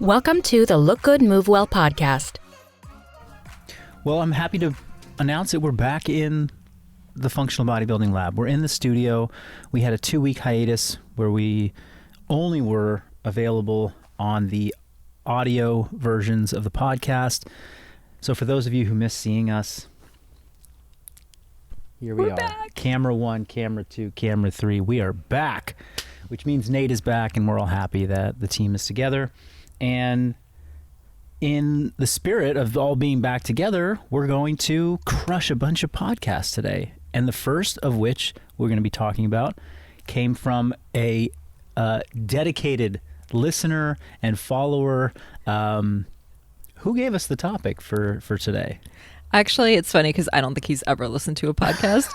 Welcome to the Look Good, Move Well podcast. Well, I'm happy to announce that we're back in the Functional Bodybuilding Lab. We're in the studio. We had a 2-week hiatus where we only were available on the audio versions of the podcast. So for those of you who miss seeing us, here we are. Back. Camera 1, camera 2, camera 3. We are back, which means Nate is back, and we're all happy that the team is together. And in the spirit of all being back together, we're going to crush a bunch of podcasts today. And the first of which we're going to be talking about came from a dedicated listener and follower. Who gave us the topic for today? Actually, it's funny because I don't think he's ever listened to a podcast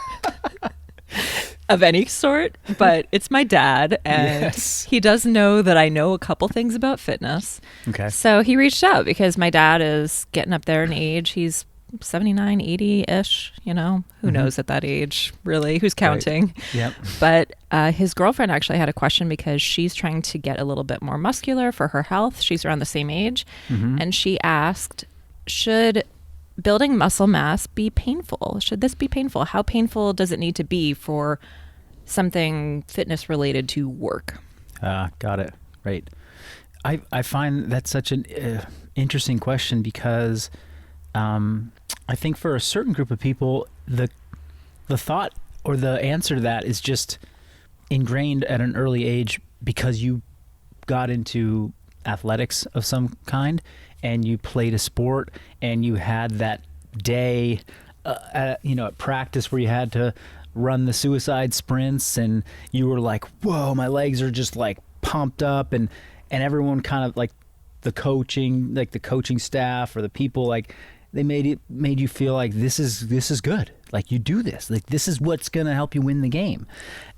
of any sort, but it's my dad, and yes, he does know that I know a couple things about fitness. Okay. So he reached out because my dad is getting up there in age. He's 79, 80-ish, who knows at that age, really, who's counting? Right. Yep. But his girlfriend actually had a question because she's trying to get a little bit more muscular for her health. She's around the same age. And she asked, should building muscle mass be painful? Should this be painful? How painful does it need to be for something fitness related to work? Got it. Right. I find that's such an interesting question because I think for a certain group of people, the thought or the answer to that is just ingrained at an early age because you got into athletics of some kind and you played a sport and you had that day, at practice where you had to run the suicide sprints and you were like, whoa, my legs are just like pumped up, and everyone kind of like the coaching staff or the people, like they made you feel like this is good. Like you do this, like this is what's going to help you win the game.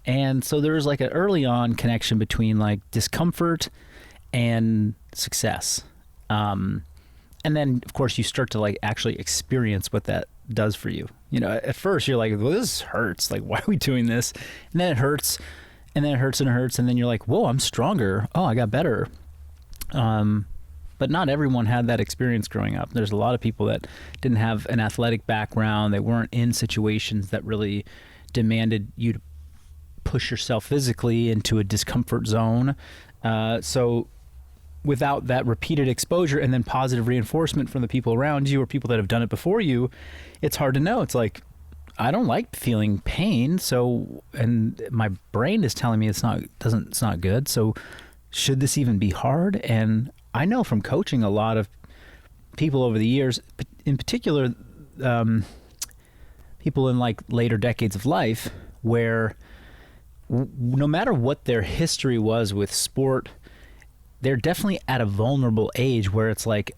And so there was like an early on connection between like discomfort and success. And then of course you start to like actually experience what that does for you. At first you're like, well, this hurts. Like, why are we doing this? And then it hurts, and then it hurts and it hurts. And then you're like, whoa, I'm stronger. Oh, I got better. But not everyone had that experience growing up. There's a lot of people that didn't have an athletic background. They weren't in situations that really demanded you to push yourself physically into a discomfort zone. So without that repeated exposure and then positive reinforcement from the people around you or people that have done it before you, it's hard to know. It's like, I don't like feeling pain. And my brain is telling me it's not good. So should this even be hard? And I know from coaching a lot of people over the years, in particular, people in like later decades of life, where no matter what their history was with sport, they're definitely at a vulnerable age where it's like,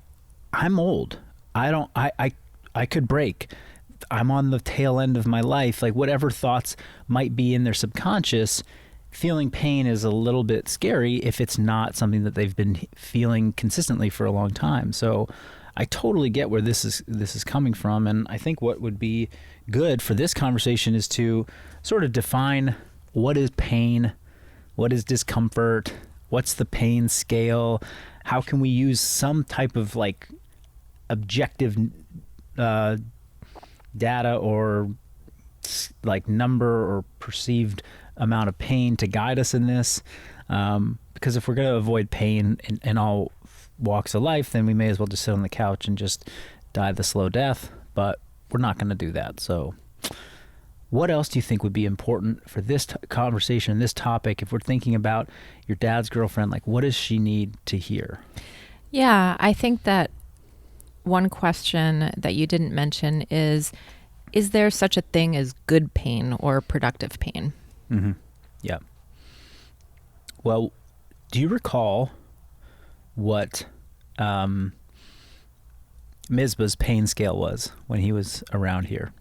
I'm old. I could break. I'm on the tail end of my life. Like whatever thoughts might be in their subconscious, feeling pain is a little bit scary if it's not something that they've been feeling consistently for a long time. So I totally get where this is coming from. And I think what would be good for this conversation is to sort of define what is pain, what is discomfort, what's the pain scale, how can we use some type of like objective data or like number or perceived amount of pain to guide us in this, because if we're going to avoid pain in all walks of life, then we may as well just sit on the couch and just die the slow death, but we're not going to do that. So what else do you think would be important for this conversation, this topic, if we're thinking about your dad's girlfriend? Like, what does she need to hear? Yeah, I think that one question that you didn't mention is there such a thing as good pain or productive pain? Mm-hmm. Yeah. Well, do you recall what Mizba's pain scale was when he was around here?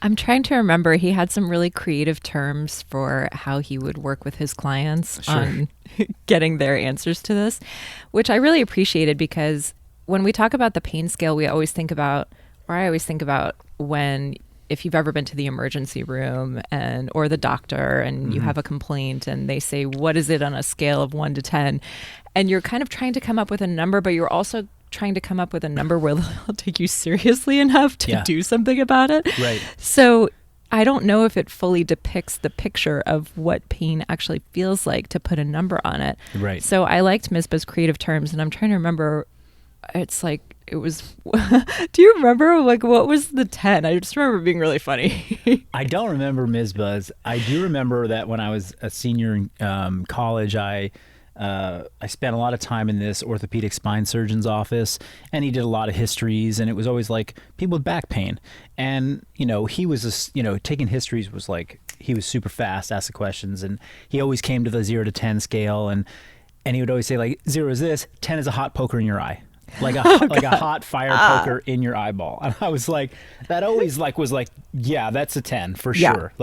I'm trying to remember. He had some really creative terms for how he would work with his clients on getting their answers to this, which I really appreciated because when we talk about the pain scale, I always think about when if you've ever been to the emergency room or the doctor and you have a complaint and they say, what is it on a scale of 1 to 10? And you're kind of trying to come up with a number, but you're also trying to come up with a number where they'll take you seriously enough to do something about it. Right. So I don't know if it fully depicts the picture of what pain actually feels like to put a number on it. Right. So I liked Misbah's creative terms, and I'm trying to remember. It's like it was. Do you remember what was the 10? I just remember being really funny. I don't remember Misbah's. I do remember that when I was a senior in college, I spent a lot of time in this orthopedic spine surgeon's office, and he did a lot of histories, and it was always like people with back pain. And, he was, taking histories was like, he was super fast, asked the questions, and he always came to the 0 to 10 scale, and he would always say, like, 0 is this, 10 is a hot poker in your eye. Like a hot fire poker in your eyeball. And I was like, that always was like, yeah, that's a 10 for sure.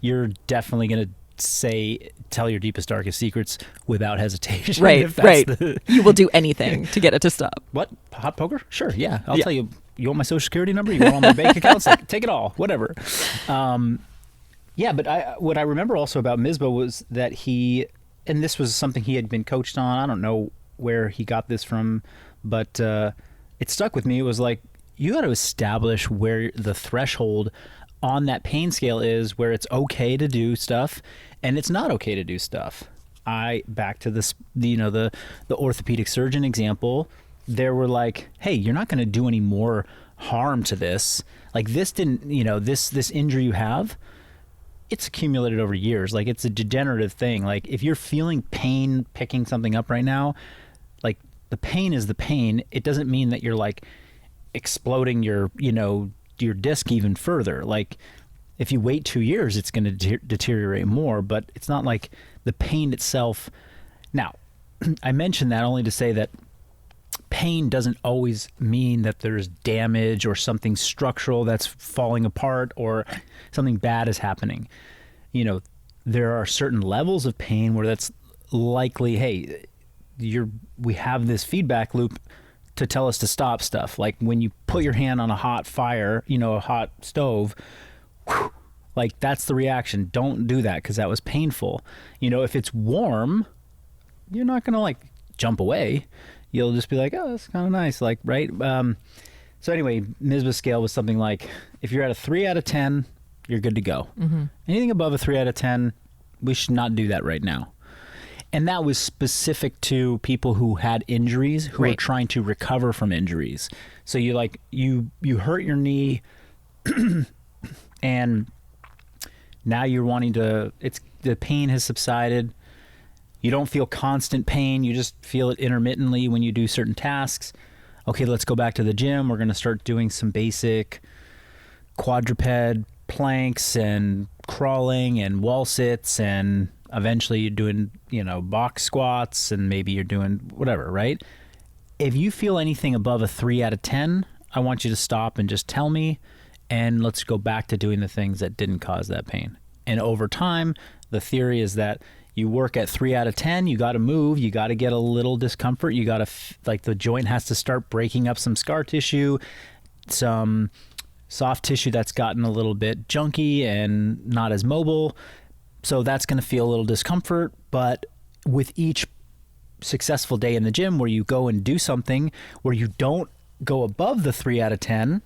You're definitely going to tell your deepest, darkest secrets without hesitation. Right. You will do anything to get it to stop. What? Hot poker? Sure. Yeah. I'll tell you. You want my social security number? You want all my bank accounts? Like, take it all. Whatever. But what I remember also about Misbah was that and this was something he had been coached on. I don't know where he got this from, but it stuck with me. It was like, you got to establish where the threshold on that pain scale is, where it's okay to do stuff and it's not okay to do stuff. Back to this, the orthopedic surgeon example, there were like, hey, you're not going to do any more harm to this. Like this didn't, this injury you have, it's accumulated over years. Like it's a degenerative thing. Like if you're feeling pain picking something up right now, like the pain is the pain. It doesn't mean that you're like exploding your disc even further. Like if you wait 2 years, it's going to deteriorate more, but it's not like the pain itself. Now, I mention that only to say that pain doesn't always mean that there's damage or something structural that's falling apart or something bad is happening. There are certain levels of pain where that's likely, hey, we have this feedback loop to tell us to stop stuff. Like when you put your hand on a hot fire, a hot stove, whew, like that's the reaction. Don't do that because that was painful. If it's warm, you're not going to like jump away. You'll just be like, oh, that's kind of nice. Like, right. So anyway, Misbah's scale was something like, if you're at a 3 out of 10, you're good to go. Mm-hmm. Anything above a 3 out of 10, we should not do that right now. And that was specific to people who had injuries, who were trying to recover from injuries. So you hurt your knee and now you're wanting to, the pain has subsided. You don't feel constant pain. You just feel it intermittently when you do certain tasks. Okay, let's go back to the gym. We're going to start doing some basic quadruped planks and crawling and wall sits, and eventually you're doing, box squats, and maybe you're doing whatever, right? If you feel anything above a 3 out of 10, I want you to stop and just tell me, and let's go back to doing the things that didn't cause that pain. And over time, the theory is that you work at 3 out of 10, you got to move, you got to get a little discomfort, you got to, the joint has to start breaking up some scar tissue, some soft tissue that's gotten a little bit junky and not as mobile. So that's going to feel a little discomfort, but with each successful day in the gym where you go and do something where you don't go above the 3 out of 10,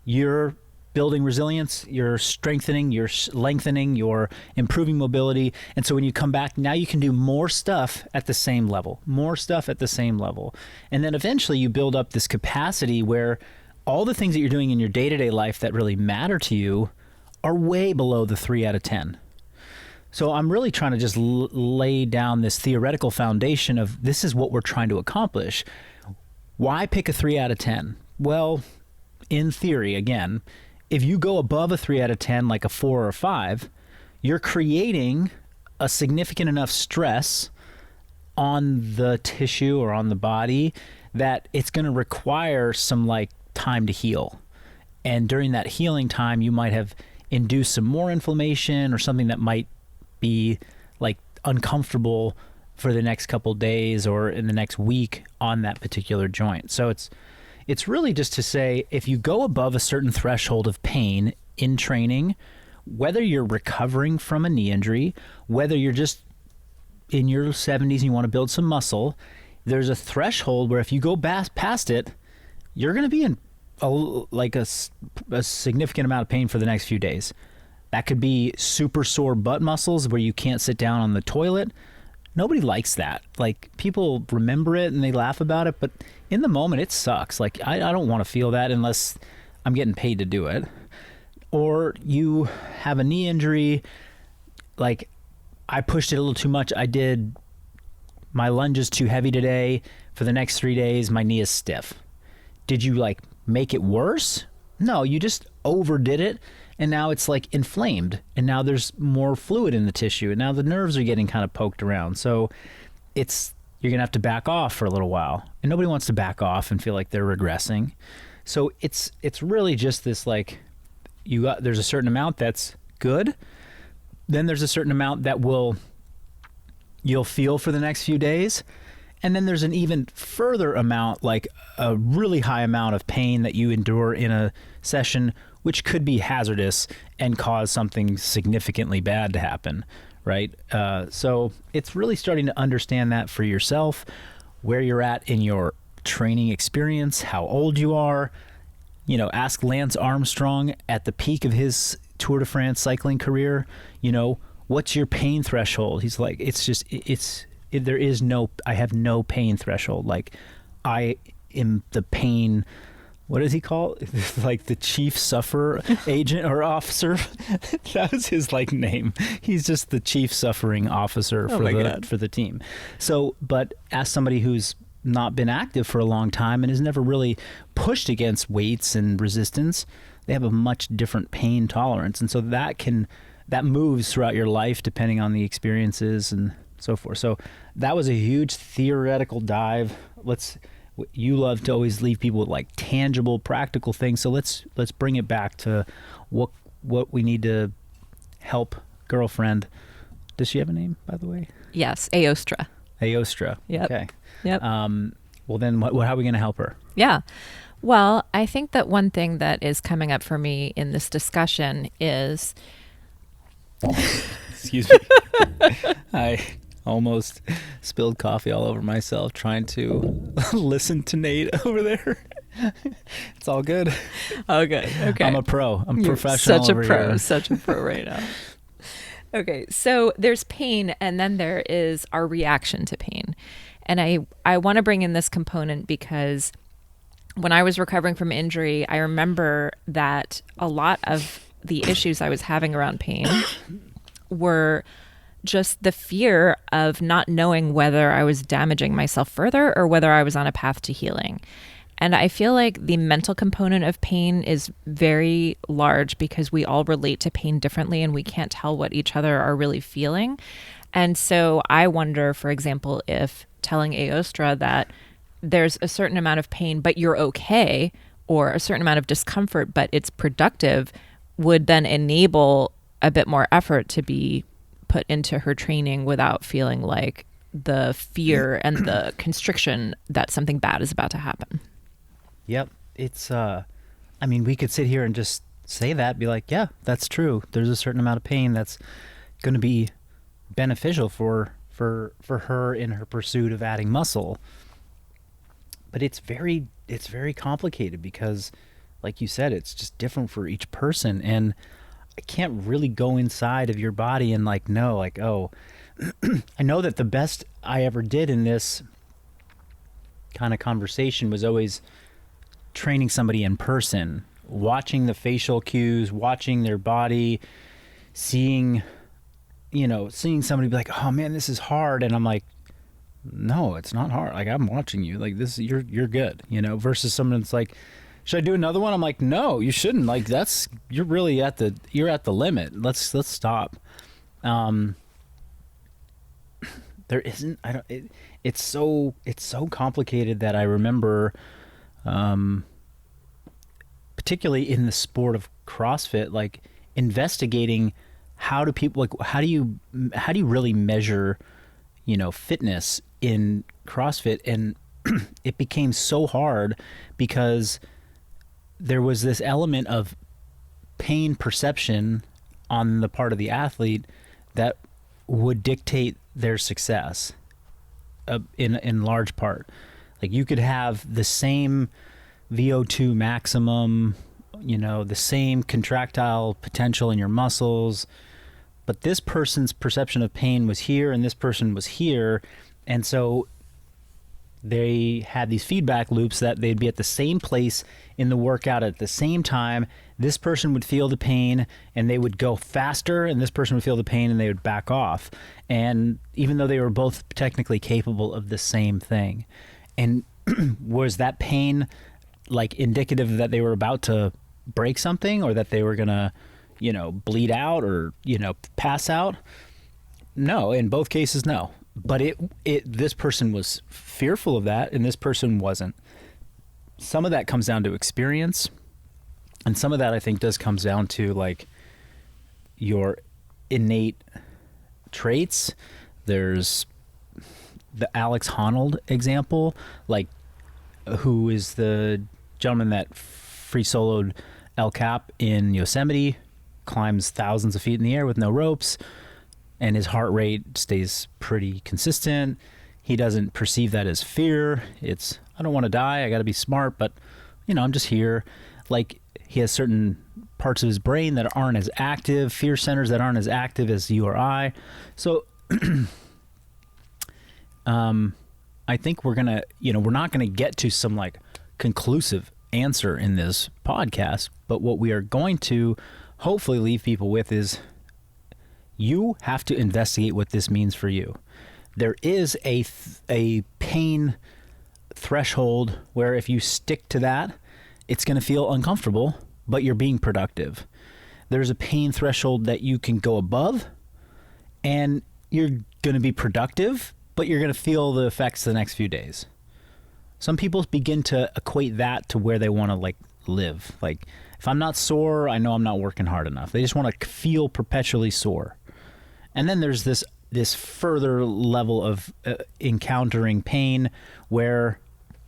you're building resilience, you're strengthening, you're lengthening, you're improving mobility. And so when you come back, now you can do more stuff at the same level, And then eventually you build up this capacity where all the things that you're doing in your day-to-day life that really matter to you are way below the 3 out of 10. So I'm really trying to just lay down this theoretical foundation of this is what we're trying to accomplish. Why pick a 3 out of 10? Well, in theory, again, if you go above a 3 out of 10, like a 4 or a 5, you're creating a significant enough stress on the tissue or on the body that it's going to require some time to heal. And during that healing time, you might have induced some more inflammation or something that might be uncomfortable for the next couple days or in the next week on that particular joint. So it's really just to say, if you go above a certain threshold of pain in training, whether you're recovering from a knee injury, whether you're just in your 70s and you want to build some muscle, there's a threshold where if you go past it, you're going to be in a significant amount of pain for the next few days. That could be super sore butt muscles where you can't sit down on the toilet. Nobody likes that. Like, people remember it and they laugh about it, but in the moment it sucks. Like, I don't want to feel that unless I'm getting paid to do it. Or you have a knee injury, like, I pushed it a little too much. My lunge is too heavy today. For the next 3 days, my knee is stiff. Did you like make it worse? No, you just overdid it. And now it's like inflamed. And now there's more fluid in the tissue. And now the nerves are getting kind of poked around. So you're going to have to back off for a little while. And nobody wants to back off and feel like they're regressing. So it's really just this, like, there's a certain amount that's good. Then there's a certain amount that you'll feel for the next few days. And then there's an even further amount, like a really high amount of pain that you endure in a session, which could be hazardous and cause something significantly bad to happen, right? So it's really starting to understand that for yourself, where you're at in your training experience, how old you are. You know, ask Lance Armstrong at the peak of his Tour de France cycling career, what's your pain threshold? He's like, I have no pain threshold. Like, I am the pain, what does he call it? Like the chief sufferer agent or officer. That was his like name. He's just the chief suffering officer for the team. So, but ask somebody who's not been active for a long time and has never really pushed against weights and resistance, they have a much different pain tolerance. And so that moves throughout your life depending on the experiences and so forth. So that was a huge theoretical dive. You love to always leave people with like tangible, practical things. So let's bring it back to what we need to help girlfriend. Does she have a name, by the way? Yes, Aostra. Aostra. Yep. Okay. Yep. Well, then how are we going to help her? Yeah. Well, I think that one thing that is coming up for me in this discussion is... Excuse me. I almost spilled coffee all over myself trying to listen to Nate over there. It's all good. Oh, good. Okay. I'm a pro. I'm You're professional such a over pro. here. Such a pro right now. Okay, so there's pain, and then there is our reaction to pain. And I want to bring in this component because when I was recovering from injury, I remember that a lot of the issues I was having around pain were just the fear of not knowing whether I was damaging myself further or whether I was on a path to healing. And I feel like the mental component of pain is very large because we all relate to pain differently and we can't tell what each other are really feeling. And so I wonder, for example, if telling Aostra that there's a certain amount of pain, but you're okay, or a certain amount of discomfort, but it's productive, would then enable a bit more effort to be put into her training without feeling like the fear and the constriction that something bad is about to happen. Yep. It's, we could sit here and just say that, be like, yeah, that's true. There's a certain amount of pain that's going to be beneficial for her in her pursuit of adding muscle. But it's very complicated because, like you said, it's just different for each person. And I can't really go inside of your body and know, oh, I know that the best I ever did in this kind of conversation was always training somebody in person, watching the facial cues, watching their body, seeing somebody be like, oh man, this is hard. And I'm like, no, it's not hard. Like, I'm watching you. Like, this, you're good, versus someone that's like, should I do another one? I'm like, no, you shouldn't. Like, you're really at the limit. Let's stop. There isn't, it's so complicated that I remember, particularly in the sport of CrossFit, like investigating how do you really measure, fitness in CrossFit. And it became so hard because there was this element of pain perception on the part of the athlete that would dictate their success in large part. Like you could have the same VO2 maximum, the same contractile potential in your muscles, but this person's perception of pain was here and this person was here. And so they had these feedback loops that they'd be at the same place in the workout at the same time. This person would feel the pain and they would go faster, and this person would feel the pain and they would back off. And even though they were both technically capable of the same thing. And was that pain like indicative that they were about to break something, or that they were going to, bleed out or, pass out? No, in both cases, no. But this person was fearful of that, and this person wasn't. Some of that comes down to experience, and some of that I think comes down to like your innate traits. There's the Alex Honnold example, like who is the gentleman that free soloed El Cap in Yosemite, climbs thousands of feet in the air with no ropes, and his heart rate stays pretty consistent. He doesn't perceive that as fear. It's, I don't want to die, I got to be smart, but I'm just here. Like, he has certain parts of his brain that aren't as active, fear centers that aren't as active as you or I. So I think we're gonna, we're not gonna get to some like conclusive answer in this podcast, but what we are going to hopefully leave people with is you have to investigate what this means for you. There is a pain threshold where if you stick to that, it's going to feel uncomfortable, but you're being productive. There's a pain threshold that you can go above, and you're going to be productive, but you're going to feel the effects the next few days. Some people begin to equate that to where they want to like live. Like, if I'm not sore, I know I'm not working hard enough. They just want to feel perpetually sore. And then there's this further level of encountering pain where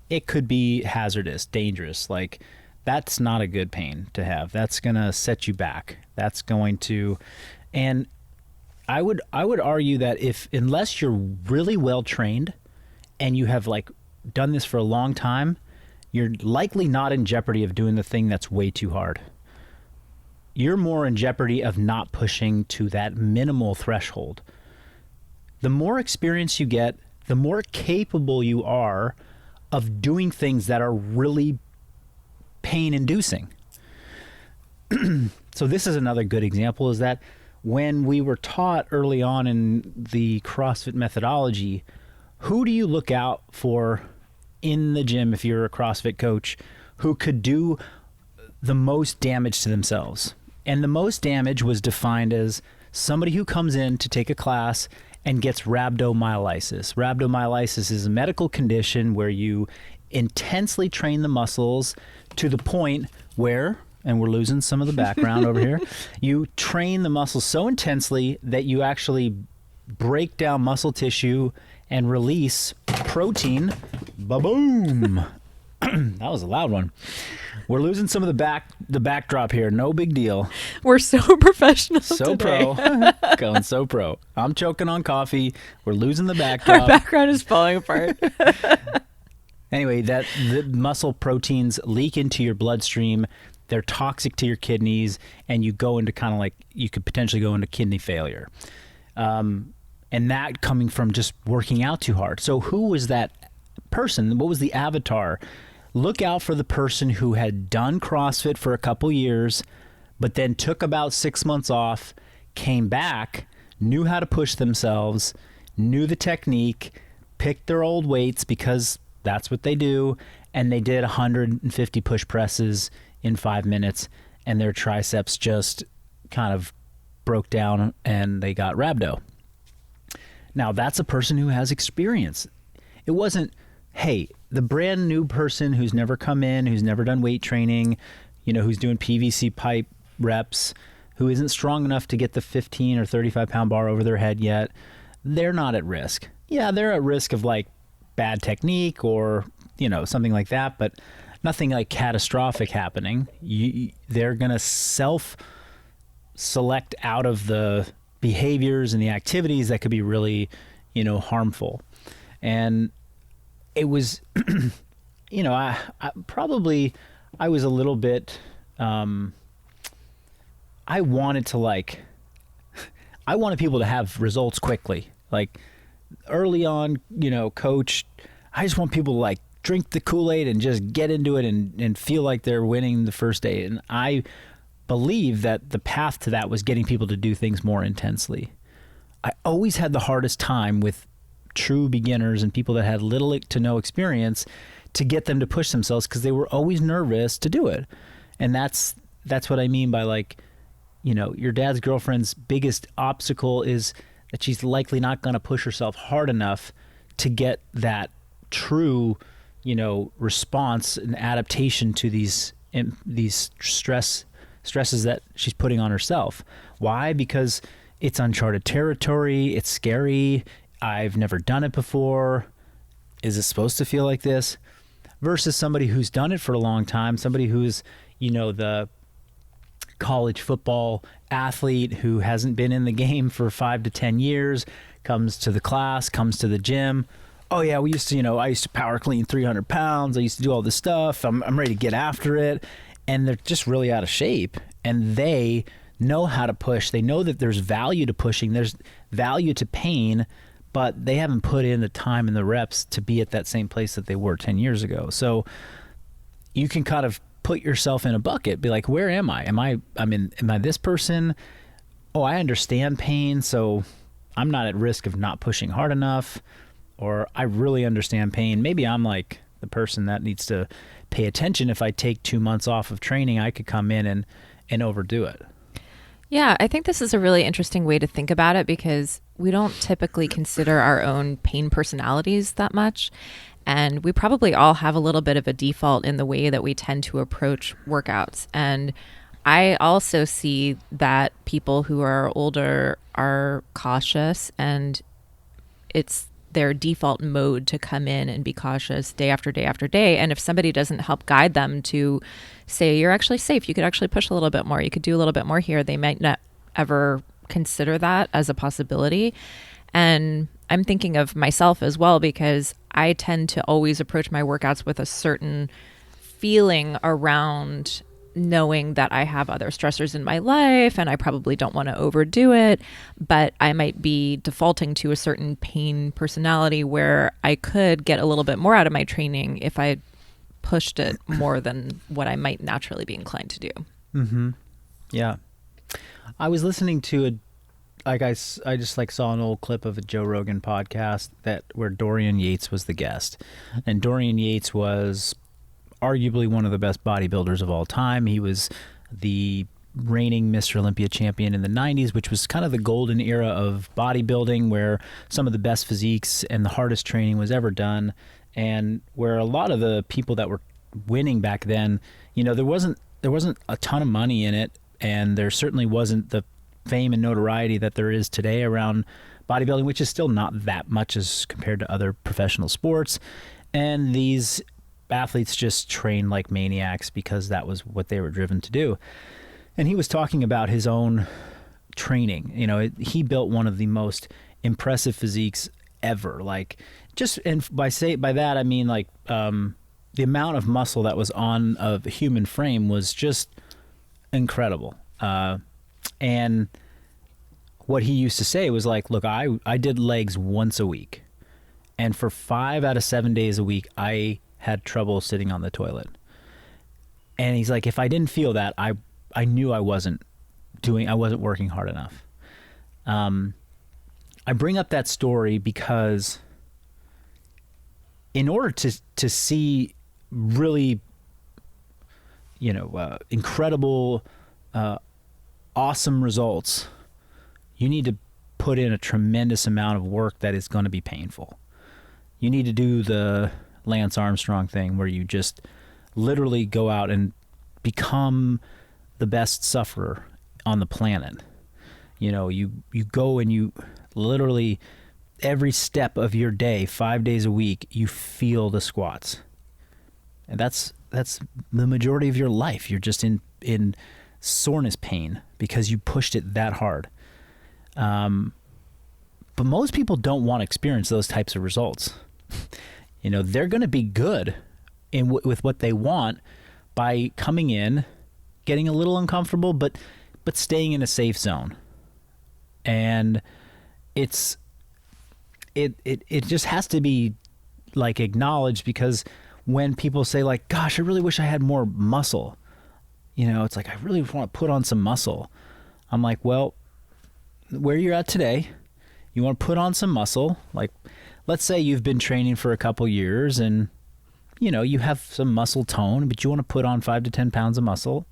it could be hazardous, dangerous. Like, that's not a good pain to have. That's going to set you back. That's going to, and I would argue that unless you're really well trained and you have like done this for a long time, you're likely not in jeopardy of doing the thing that's way too hard. You're more in jeopardy of not pushing to that minimal threshold. The more experience you get, the more capable you are of doing things that are really pain-inducing. So this is another good example, is that when we were taught early on in the CrossFit methodology, who do you look out for in the gym if you're a CrossFit coach who could do the most damage to themselves? And the most damage was defined as somebody who comes in to take a class and gets rhabdomyolysis. Rhabdomyolysis is a medical condition where you intensely train the muscles to the point where, and we're losing some of the background over here, you train the muscles so intensely that you actually break down muscle tissue and release protein. Ba-boom! That was a loud one. We're losing some of the backdrop here. No big deal. We're so professional So today. pro. Going so pro. I'm choking on coffee. We're losing the backdrop. Our background is falling apart. Anyway, the muscle proteins leak into your bloodstream. They're toxic to your kidneys, and you go into kind of like, you could potentially go into kidney failure. And that coming from just working out too hard. So who was that person? What was the avatar? Look out for the person who had done CrossFit for a couple years, but then took about 6 months off, came back, knew how to push themselves, knew the technique, picked their old weights because that's what they do, and they did 150 push presses in 5 minutes, and their triceps just kind of broke down and they got rhabdo. Now, that's a person who has experience. It wasn't, hey, the brand new person who's never come in, who's never done weight training, who's doing PVC pipe reps, who isn't strong enough to get the 15 or 35 pound bar over their head yet. They're not at risk. Yeah, they're at risk of like bad technique or, something like that. But nothing like catastrophic happening. They're going to select out of the behaviors and the activities that could be really, harmful. And it was, I was a little bit, I wanted people to have results quickly. Like early on, coach, I just want people to drink the Kool-Aid and just get into it and feel like they're winning the first day. And I believe that the path to that was getting people to do things more intensely. I always had the hardest time with true beginners and people that had little to no experience to get them to push themselves because they were always nervous to do it. And that's what I mean by your dad's girlfriend's biggest obstacle is that she's likely not going to push herself hard enough to get that true, response and adaptation to these stresses that she's putting on herself. Why? Because it's uncharted territory. It's scary. I've never done it before. Is it supposed to feel like this? Versus somebody who's done it for a long time, somebody who's, the college football athlete who hasn't been in the game for 5 to 10 years, comes to the class, comes to the gym. Oh yeah, we used to, I used to power clean 300 pounds. I used to do all this stuff. I'm ready to get after it. And they're just really out of shape. And they know how to push. They know that there's value to pushing. There's value to pain, but they haven't put in the time and the reps to be at that same place that they were 10 years ago. So you can kind of put yourself in a bucket, be like, where am I? Am I this person? Oh, I understand pain, so I'm not at risk of not pushing hard enough. Or I really understand pain. Maybe I'm like the person that needs to pay attention. If I take 2 months off of training, I could come in and overdo it. Yeah, I think this is a really interesting way to think about it because we don't typically consider our own pain personalities that much. And we probably all have a little bit of a default in the way that we tend to approach workouts. And I also see that people who are older are cautious, and it's their default mode to come in and be cautious day after day after day. And if somebody doesn't help guide them to say, you're actually safe, you could actually push a little bit more, you could do a little bit more here, they might not ever consider that as a possibility. And I'm thinking of myself as well, because I tend to always approach my workouts with a certain feeling around knowing that I have other stressors in my life and I probably don't want to overdo it, but I might be defaulting to a certain pain personality where I could get a little bit more out of my training if I pushed it more than what I might naturally be inclined to do. Mm-hmm. Yeah. I was listening to I just saw an old clip of a Joe Rogan podcast where Dorian Yates was the guest. And Dorian Yates was arguably one of the best bodybuilders of all time. He was the reigning Mr. Olympia champion in the 90s, which was kind of the golden era of bodybuilding, where some of the best physiques and the hardest training was ever done, and where a lot of the people that were winning back then, there wasn't a ton of money in it, and there certainly wasn't the fame and notoriety that there is today around bodybuilding, which is still not that much as compared to other professional sports. And these athletes just trained like maniacs because that was what they were driven to do. And he was talking about his own training. He built one of the most impressive physiques ever. And by that I mean the amount of muscle that was on a human frame was just incredible. And what he used to say was look, I did legs once a week, and for 5 out of 7 days a week, I had trouble sitting on the toilet. And he's like, if I didn't feel that, I knew I wasn't working hard enough. I bring up that story because in order to see really, incredible, awesome results, you need to put in a tremendous amount of work that is going to be painful. You need to do the Lance Armstrong thing where you just literally go out and become the best sufferer on the planet. You go and you literally every step of your day, 5 days a week, you feel the squats. And that's the majority of your life. You're just in soreness pain because you pushed it that hard. But most people don't want to experience those types of results. They're going to be good with what they want by coming in, getting a little uncomfortable, but staying in a safe zone. And it just has to be like acknowledged, because when people say like, gosh, I really wish I had more muscle, it's like, I really want to put on some muscle. I'm like, well, where you're at today, you want to put on some muscle. Like, let's say you've been training for a couple years and, you have some muscle tone, but you want to put on 5 to 10 pounds of muscle.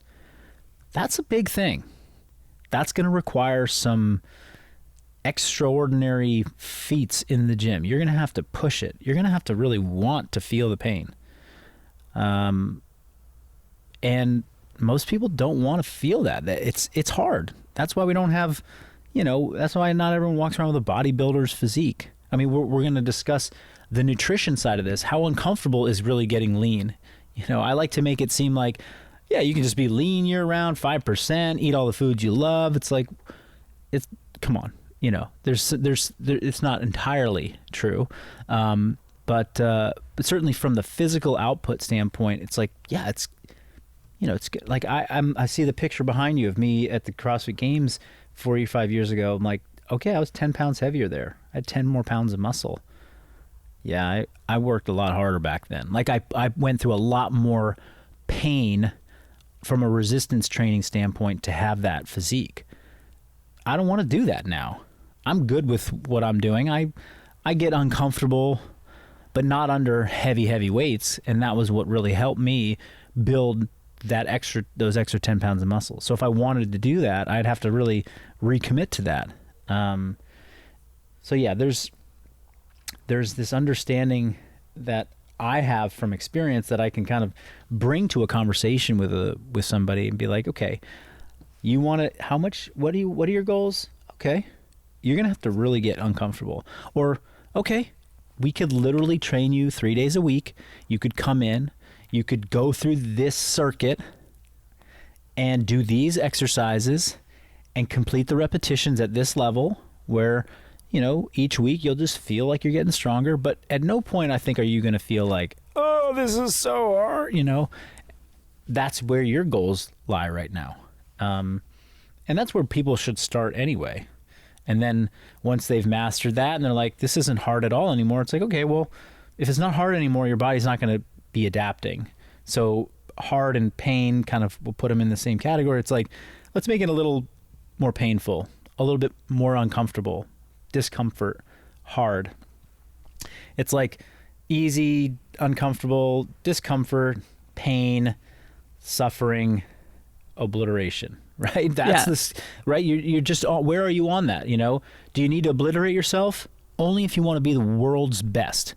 That's a big thing. That's going to require some extraordinary feats in the gym. You're going to have to push it. You're going to have to really want to feel the pain. And most people don't want to feel that. It's hard. That's why we don't have, that's why not everyone walks around with a bodybuilder's physique. I mean, we're going to discuss the nutrition side of this. How uncomfortable is really getting lean? I like to make it seem like, yeah, you can just be lean year round, 5%, eat all the foods you love. It's like, come on, it's not entirely true. But certainly from the physical output standpoint, it's like, yeah, it's good. Like I see the picture behind you of me at the CrossFit Games 45 years ago. I'm like, okay, I was 10 pounds heavier there. I had 10 more pounds of muscle. Yeah, I worked a lot harder back then. Like I went through a lot more pain from a resistance training standpoint to have that physique. I don't want to do that now. I'm good with what I'm doing. I get uncomfortable, but not under heavy weights, and that was what really helped me build those extra 10 pounds of muscle. So if I wanted to do that, I'd have to really recommit to that. So yeah, there's this understanding that I have from experience that I can kind of bring to a conversation with somebody and be like, okay, you want to, how much, what are your goals? Okay. You're going to have to really get uncomfortable. Or, okay, we could literally train you 3 days a week. You could come in, you could go through this circuit and do these exercises and complete the repetitions at this level where, each week you'll just feel like you're getting stronger. But at no point, I think, are you going to feel like, oh, this is so hard. That's where your goals lie right now. And that's where people should start anyway. And then once they've mastered that and they're like, this isn't hard at all anymore, it's like, okay, well, if it's not hard anymore, your body's not going to be adapting. So hard and pain kind of will put them in the same category. It's like, let's make it a little more painful, a little bit more uncomfortable, discomfort, hard. It's like easy, uncomfortable, discomfort, pain, suffering, obliteration, right? That's right. You're just, where are you on that? Do you need to obliterate yourself? Only if you want to be the world's best.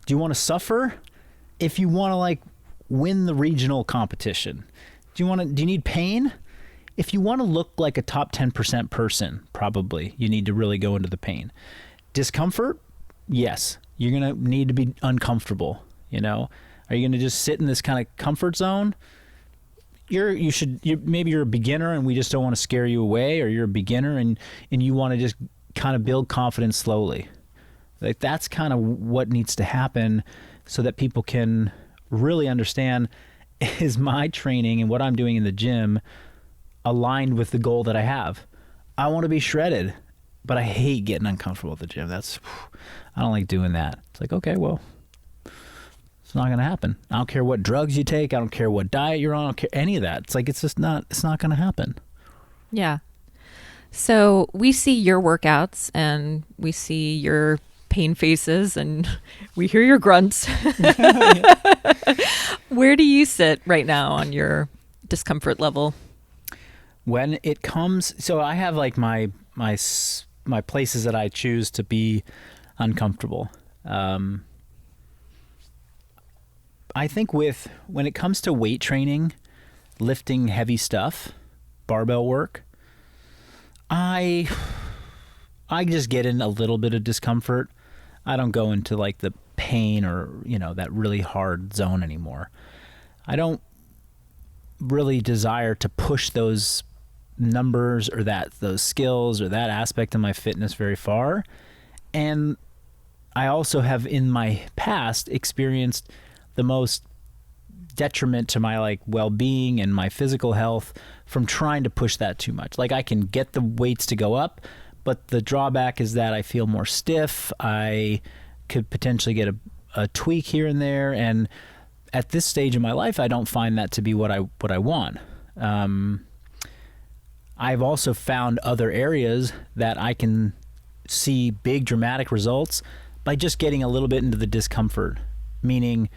Do you want to suffer? If you want to like win the regional competition. Do you need pain? If you want to look like a top 10% person, probably you need to really go into the pain. Discomfort? Yes. You're going to need to be uncomfortable. Are you going to just sit in this kind of comfort zone? Maybe you're a beginner and we just don't want to scare you away, or you're a beginner and you want to just kind of build confidence slowly. Like that's kind of what needs to happen so that people can really understand, is my training and what I'm doing in the gym aligned with the goal that I have? I want to be shredded, but I hate getting uncomfortable at the gym. I don't like doing that. It's like, okay, well, it's not going to happen. I don't care what drugs you take. I don't care what diet you're on. I don't care any of that. It's like, it's not going to happen. Yeah. So we see your workouts and we see your pain faces and we hear your grunts. Where do you sit right now on your discomfort level? When it comes, so I have like my places that I choose to be uncomfortable. I think when it comes to weight training, lifting heavy stuff, barbell work, I just get in a little bit of discomfort. I don't go into like the pain or, that really hard zone anymore. I don't really desire to push those numbers or those skills or that aspect of my fitness very far. And I also have in my past experienced the most detriment to my like well-being and my physical health from trying to push that too much. Like I can get the weights to go up, but the drawback is that I feel more stiff. I could potentially get a tweak here and there, and at this stage in my life, I don't find that to be what I want. I've also found other areas that I can see big dramatic results by just getting a little bit into the discomfort, meaning,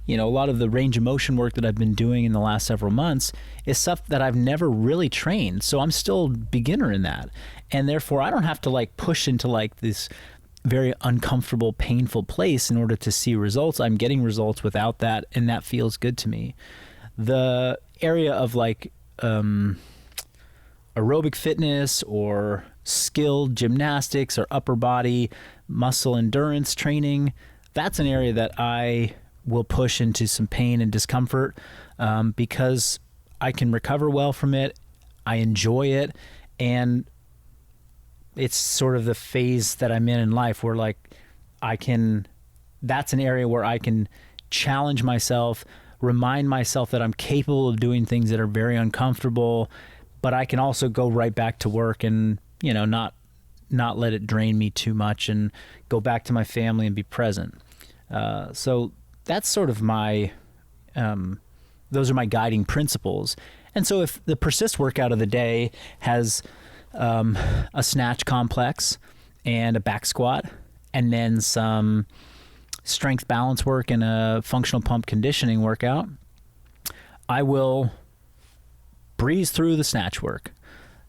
a lot of the range of motion work that I've been doing in the last several months is stuff that I've never really trained. So I'm still a beginner in that. And therefore I don't have to like push into like this very uncomfortable, painful place in order to see results. I'm getting results without that, and that feels good to me. The area of like aerobic fitness or skilled gymnastics or upper body muscle endurance training, that's an area that I will push into some pain and discomfort because I can recover well from it. I enjoy it, and it's sort of the phase that I'm in life where like that's an area where I can challenge myself, remind myself that I'm capable of doing things that are very uncomfortable, but I can also go right back to work and, not let it drain me too much and go back to my family and be present. So that's sort of those are my guiding principles. And so if the persist workout of the day has a snatch complex and a back squat, and then some strength balance work and a functional pump conditioning workout, I will breeze through the snatch work,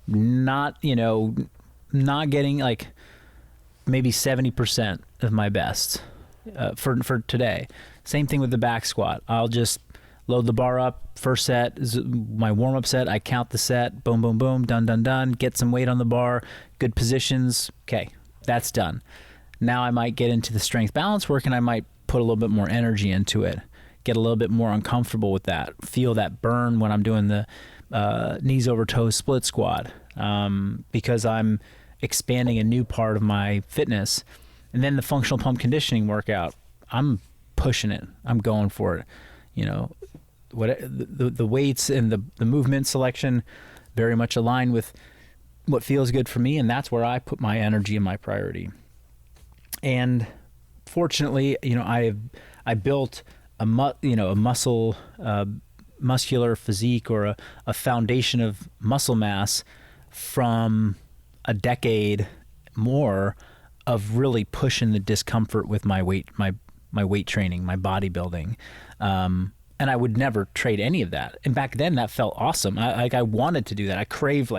not getting like maybe 70% of my best for today. Same thing with the back squat. I'll just load the bar up. First set is my warm-up set. I count the set. Boom, boom, boom. Done, done, done. Get some weight on the bar. Good positions. Okay, that's done. Now I might get into the strength balance work, and I might put a little bit more energy into it. Get a little bit more uncomfortable with that. Feel that burn when I'm doing the knees over toes split squat because I'm expanding a new part of my fitness. And then the functional pump conditioning workout, I'm pushing it. I'm going for it. The weights and the movement selection very much align with what feels good for me, and that's where I put my energy and my priority. And fortunately, I built a muscular physique or a foundation of muscle mass from a decade more of really pushing the discomfort with my weight, my weight training, my bodybuilding. And I would never trade any of that. And back then that felt awesome. I wanted to do that. I craved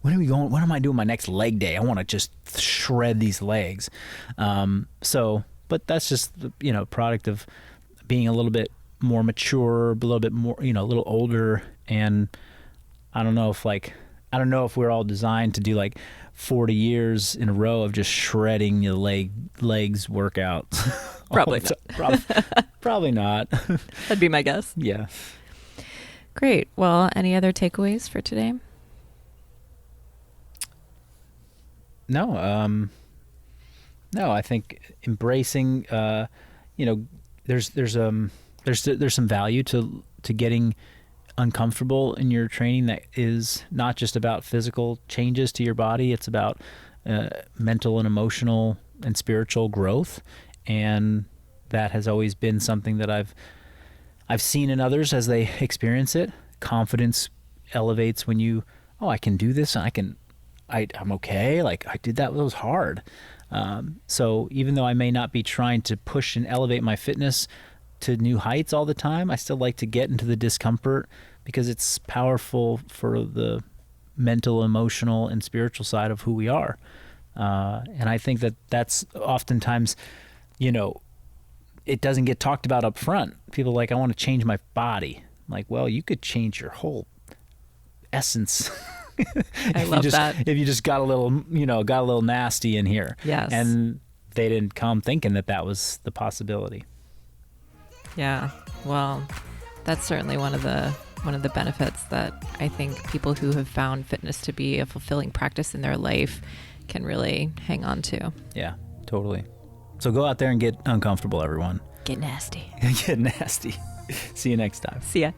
when am I doing my next leg day? I want to just shred these legs. But that's just, product of being a little bit more mature, a little bit more, a little older. And I don't know if we're all designed to do like 40 years in a row of just shredding your legs workouts. Probably not. Probably not. That'd be my guess. Yeah. Great. Well, any other takeaways for today? No. I think embracing, there's some value to getting uncomfortable in your training that is not just about physical changes to your body. It's about mental and emotional and spiritual growth. And that has always been something that I've seen in others as they experience it. Confidence elevates when I can do this. I'm okay. Like I did that. It was hard. So even though I may not be trying to push and elevate my fitness to new heights all the time, I still like to get into the discomfort because it's powerful for the mental, emotional, and spiritual side of who we are. And I think that's oftentimes, it doesn't get talked about up front. People are like, I want to change my body. Like, well, you could change your whole essence. I love that. If you just got a little nasty in here. Yes. And they didn't come thinking that was the possibility. Yeah. Well, That's certainly one of the benefits that I think people who have found fitness to be a fulfilling practice in their life can really hang on to. Yeah, totally. So go out there and get uncomfortable, everyone. Get nasty. Get nasty. See you next time. See ya.